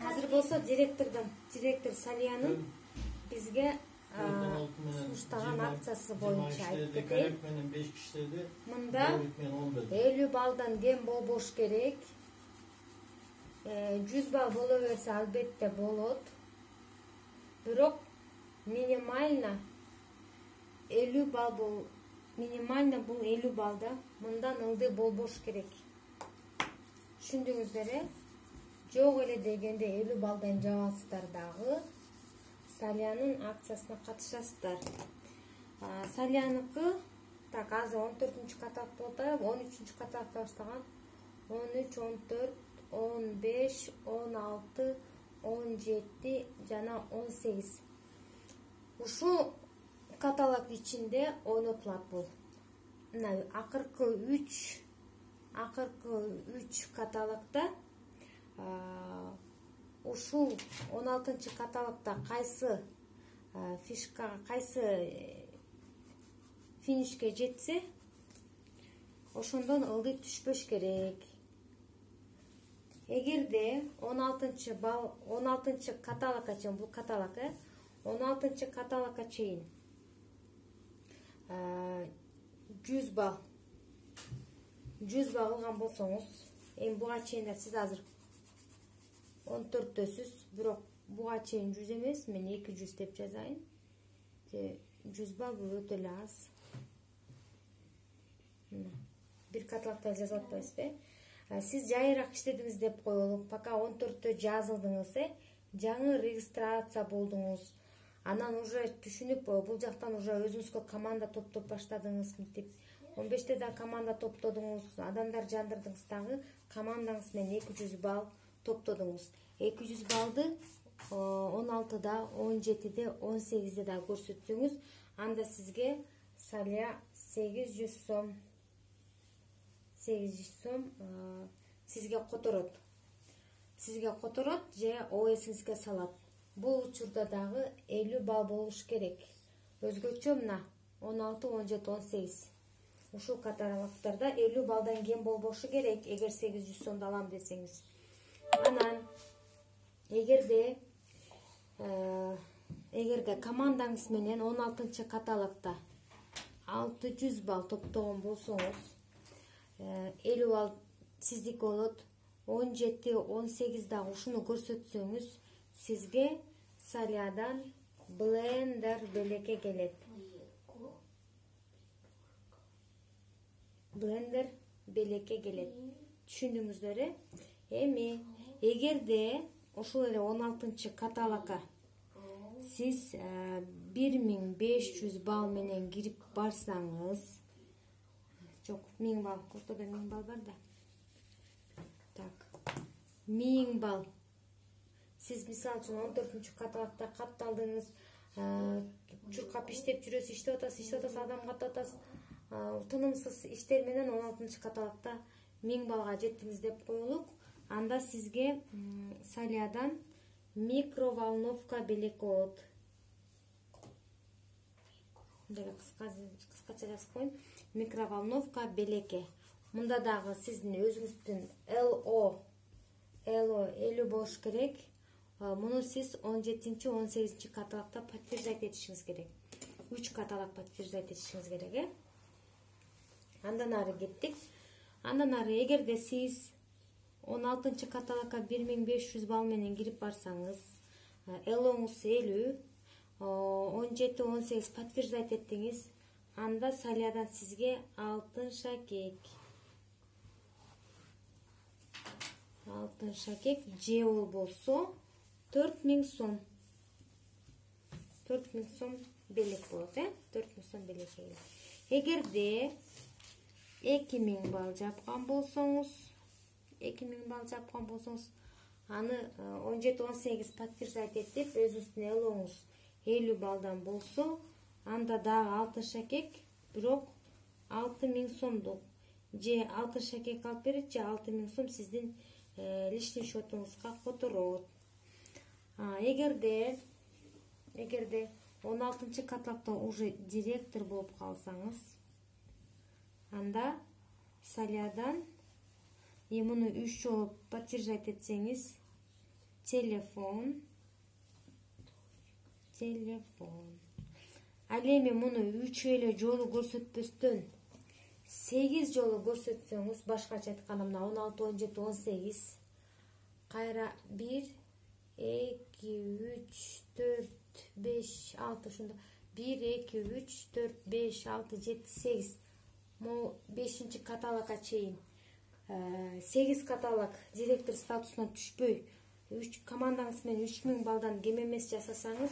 Азыр болсо директор Салиянын бизге сунуштаган акциясы боюнча айтып кетейин. Мында 50 балдан кем болбош керек. 100 балл боло берсе албетте болот. Бирок минимально 50 балл бул бул 50 балда. Мындан ылдый болбош керек. Түшүндүңүздөр? Жок эле дегенде 50 балдан жабасыздар дагы. Салиянын акциясына катышасыздар. Салияныкы так азыр 14-каталак болот, 13-каталакта баштаган. 13, 14, 15, 16, 17 жана 18. Ушул каталог ичинде ойнотулат бул. Мына акыркы 3 каталогда ушул 16-каталогда кайсы фишкага, кайсы финишке жетсе, ошондон ылдый түшпөш керек. Эгерде 16 каталогга чейин, бул каталог, 16 каталогга чейин 100 балл алган болсоңуз, эми буга чейин сиз азыр 14-төсүз, бирок буга чейин 100 эмес, мен 200 деп жазайын. 100 балл бул өтө эле аз. Бир каталогда жазып атпайсызбы? Сиз жайыраак иштедиңиз деп коелук, пока 14тө жазылдыңыз, жаңы регистрация болдуңуз. Анан уже түшүнүп, бул жактан уже өзүңүзгө команда топтоп баштадыңыз мынтип. 15те да команда топтодуңуз, адамдар жандырдыңыз дагы, командаңыз менен 200 балл топтодуңуз. 200 баллды 16да, 17де, 18де да көрсөтсөңүз, анда сизге Салия 800 сом сизге которот. Же ОС-иңизге салат. Бул учурда дагы 50 балл болуш керек. Өзгөчө мына 16, 17, 18. Ушул каталогдордо 50 балдан кем болбошу керек, эгер 800 сомду алам десеңиз. Анан эгерде командаңыз менен 16-каталогда 600 балл топтогон болсоңуз, 50 балл сиздики болот. 17, 18 дагы ушуну көрсөтсөңүз, сизге Салиядан блендер белекке келет. Түшүндүңүздөр? Эми эгерде ошол эле 16-каталогга сиз 1500 балл менен кирип барсаңыз, жок, 1000 балл, ортодо 1000 балл бар да. Так, 1000 балл. Сиз мисалы үчүн 14-каталогда катталдыңыз, чуркап иштеп жүрөсүз, иштеп атасыз, адам каттап атасыз, тынымсыз иштер менен 16-каталогда 1000 балга жеттиңиз деп коелук. Анда сизге Салиядан микроволновка белек болот. Мындай кыскача жазып коеюн. Микроволновка белеке. Мында дагы сиздин өзүңүздүн LO 50 болуш керек. Муну сиз 17-18 каталогда подтверждать этишиңиз керек. 3 каталог подтверждать этишиңиз керек, Андан ары кеттик. Андан ары эгерде сиз 16-каталогга 1500 балл менен кирип барсаңыз, LOңуз 50, 17-18 подтверждать еттиңиз, анда Салиядан сизге алтын шакек же болбосо 4000 сом. 4000 сом белек болот, 4000 сом белек келет. Эгерде 2000 балл жапкан болсоңуз, аны 17-18 подтверждать этип, өзүңүздүн элоңуз 50 балдан болсо, анда дагы алтын шакек, бирок 6000 сомдук. Же алтын шакек алып берет, же 6000 сом сиздин личный счетуңузга которот. Эгерде 16-каталогда уже директор болуп калсаңыз, анда Салиядан муну 3 жолу подтверждать этсеңиз, телефон. Ал эми муну 3 эле жолу көрсөтпөстөн 8 жолу көрсөтсөңүз, башкача айтканда мына 16, 17, 18. Кайра 1, 2, 3, 4, 5, 6 ушунда 1, 2, 3, 4, 5, 6, 7, 8. Могу 5-чи каталогга чейин 8 каталог директор статусуна түшпөй, командаңыз менен 3000 балдан кем эмес жасасаңыз,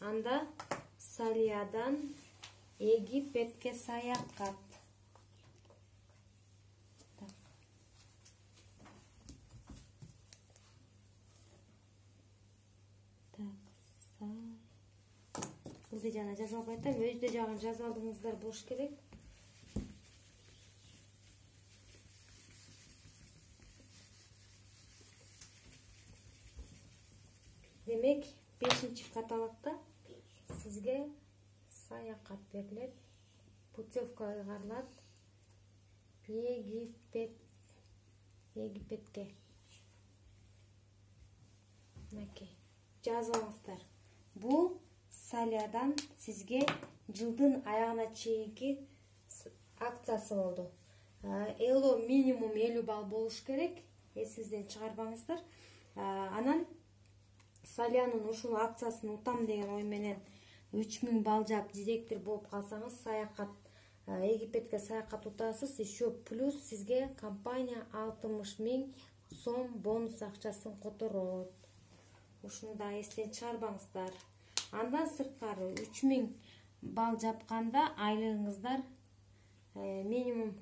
анда Салиядан Египетке саякат. Бул жана жазып алып айтам, өзү жагын жазып алдыңыздар болуш керек. Демек, 5-чи каталогда сизге саякат берилет, путевка ыйгарылат Египетке. Мынакей, жазып алыңыздар. Бул Салиядан сизге жылдын аягына чейинки акциясы болду. Эло минимум 50 балл болуш керек, эсиңизден чыгарбаңыздар. Анан Салиянын ушул акциясын утам деген ой менен 3000 балл жап директор болуп калсаңыз, саякат Египетке саякат утасыз. Еще плюс сизге компания 60 000 сом бонус акчасын которот. Ушуну да эстен чыгарбаңыздар. Андан сырткары 3000 балл жапканда айлыгыңыздар минимум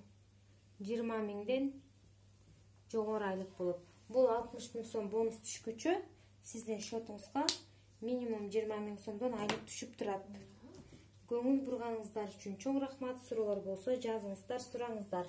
20 000ден жогору айлык болот. Бул 60 000 сом бонус түшкүчө сиздин счетуңузга минимум 20 000 сомдон айлык түшүп турат. Көңүл бурганыңыздар үчүн чоң рахмат. Суроолор болсо жазыңыздар, сураңыздар.